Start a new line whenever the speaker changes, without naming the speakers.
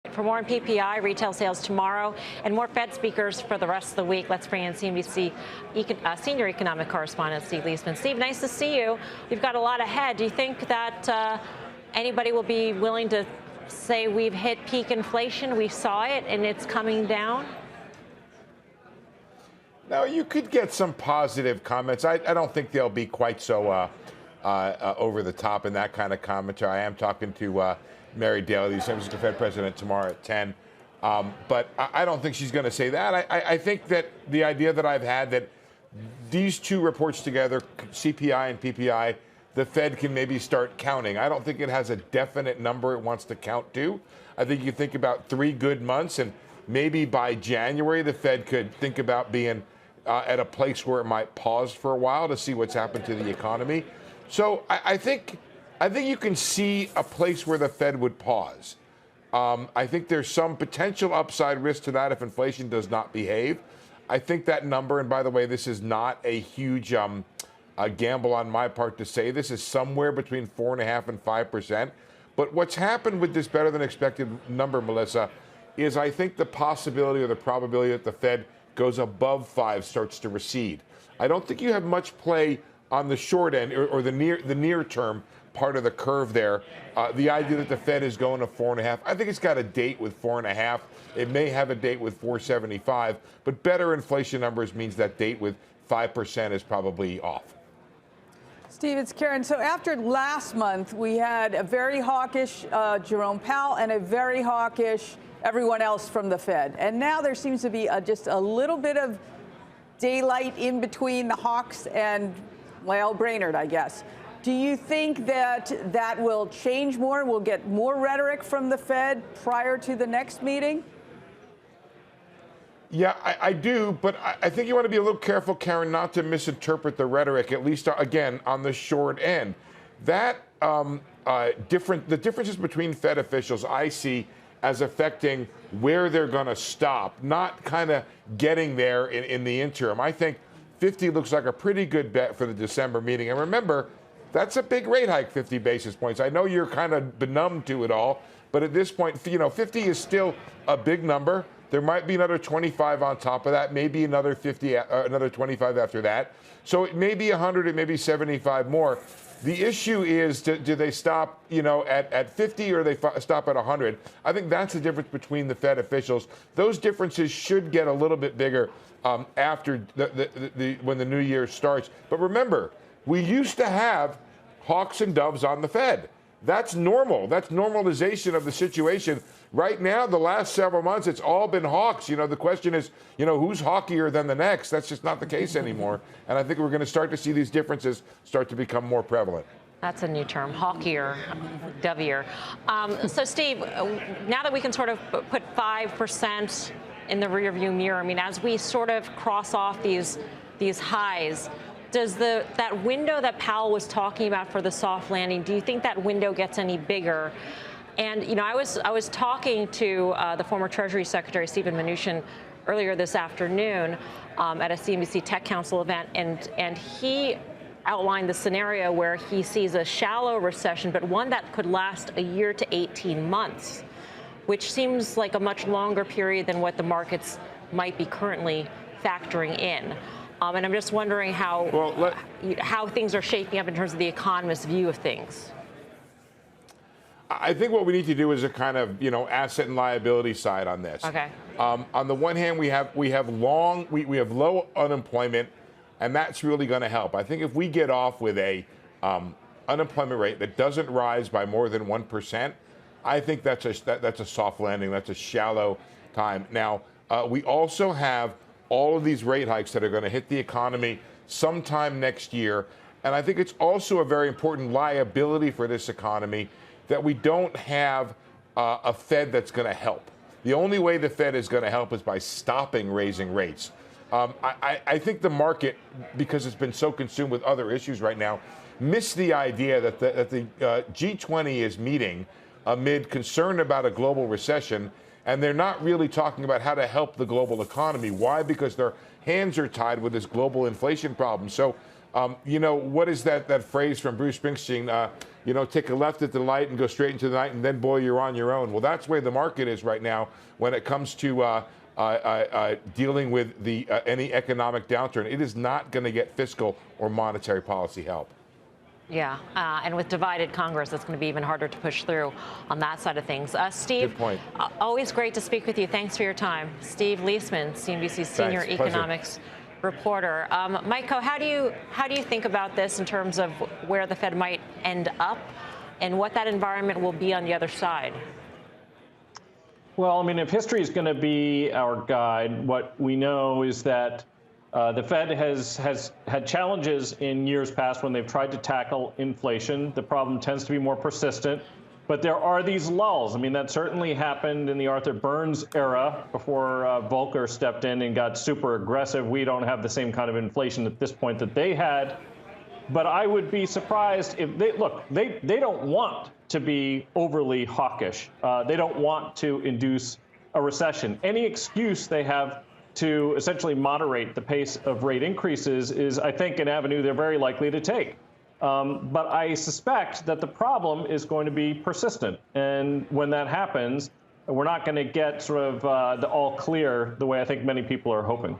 For more on PPI, retail sales tomorrow, and more Fed speakers for the rest of the week, let's bring in CNBC senior economic correspondent Steve Leisman. Steve, nice to see you. We've got a lot ahead. Do you think that anybody will be willing to say we've hit peak inflation? We saw it, and it's coming down?
Now, you could get some positive comments. I don't think they'll be quite so over the top in that kind of commentary. I am talking to Mary Daly, the San Francisco Fed president, tomorrow at 10. But I don't think she's going to say that. I think that the idea that I've had that these two reports together, CPI and PPI, the Fed can maybe start counting. I don't think it has a definite number it wants to count to. I think you think about 3 good months, and maybe by January, the Fed could think about being at a place where it might pause for a while to see what's happened to the economy. So I think you can see a place where the Fed would pause. I think there's some potential upside risk to that if inflation does not behave. I think that number, and by the way, this is not a huge a gamble on my part to say this, is somewhere between 4.5% and 5%. But what's happened with this better than expected number, Melissa, is I think the possibility or the probability that the Fed goes above 5 starts to recede. I don't think you have much play on the short end or the near term part of the curve there. The idea that the Fed is going to 4.5, I think it's got a date with 4.5. It may have a date with 4.75, but better inflation numbers means that date with 5% is probably off.
Steve, it's Karen. So after last month, we had a very hawkish Jerome Powell and a very hawkish everyone else from the Fed. And now there seems to be just a little bit of daylight in between the hawks and, well, Brainerd, I guess. Do you think that that will change more? We'll get more rhetoric from the Fed prior to the next meeting?
Yeah, I do, but I think you want to be a little careful, Karen, not to misinterpret the rhetoric, at least, again, on the short end. That the differences between Fed officials I see as affecting where they're going to stop, not kind of getting there in the interim. I think 50 looks like a pretty good bet for the December meeting. And remember, that's a big rate hike, 50 basis points. I know you're kind of benumbed to it all, but at this point, 50 is still a big number. There might be another 25 on top of that, maybe another 50, another 25 after that. So it may be 100, it may be 75 more. The issue is, do they stop, at 50 or they stop at 100? I think that's the difference between the Fed officials. Those differences should get a little bit bigger after when the new year starts. But remember, we used to have hawks and doves on the Fed. That's normal. That's normalization of the situation. Right now, the last several months, it's all been hawks. The question is, who's hawkier than the next? That's just not the case anymore. And I think we're going to start to see these differences start to become more prevalent.
That's a new term, hawkier, dovier. So, Steve, now that we can sort of put 5% in the rearview mirror, as we sort of cross off these highs, does that window that Powell was talking about for the soft landing, do you think that window gets any bigger? And, I was talking to the former Treasury Secretary, Steven Mnuchin, earlier this afternoon at a CNBC Tech Council event, and he outlined the scenario where he sees a shallow recession, but one that could last a year to 18 months, which seems like a much longer period than what the markets might be currently factoring in. And I'm just wondering how things are shaping up in terms of the economist's view of things.
I think what we need to do is a kind of, asset and liability side on this.
Okay.
On the one hand, we have low unemployment, and that's really going to help. I think if we get off with a unemployment rate that doesn't rise by more than 1%, I think that's a soft landing. That's a shallow time. Now, we also have all of these rate hikes that are going to hit the economy sometime next year. And I think it's also a very important liability for this economy that we don't have a Fed that's going to help. The only way the Fed is going to help is by stopping raising rates. I think the market, because it's been so consumed with other issues right now, missed the idea that the G20 is meeting amid concern about a global recession, and they're not really talking about how to help the global economy. Why? Because their hands are tied with this global inflation problem. So You know, what is that phrase from Bruce Springsteen? You know, take a left at the light and go straight into the night, and then, boy, you're on your own. Well, that's where the market is right now when it comes to dealing with any economic downturn. It is not going to get fiscal or monetary policy help.
Yeah, and with divided Congress, it's going to be even harder to push through on that side of things. Steve,
good point.
Always great to speak with you. Thanks for your time. Steve Leisman, CNBC senior economics reporter. Maiko, how do you think about this in terms of where the Fed might end up and what that environment will be on the other side?
Well, I mean, if history is going to be our guide, what we know is that the Fed has had challenges in years past when they've tried to tackle inflation. The problem tends to be more persistent. But there are these lulls. I mean, that certainly happened in the Arthur Burns era before Volcker stepped in and got super aggressive. We don't have the same kind of inflation at this point that they had. But I would be surprised if they don't want to be overly hawkish. They don't want to induce a recession. Any excuse they have to essentially moderate the pace of rate increases is, I think, an avenue they're very likely to take. But I suspect that the problem is going to be persistent. And when that happens, we're not going to get sort of the all clear the way I think many people are hoping.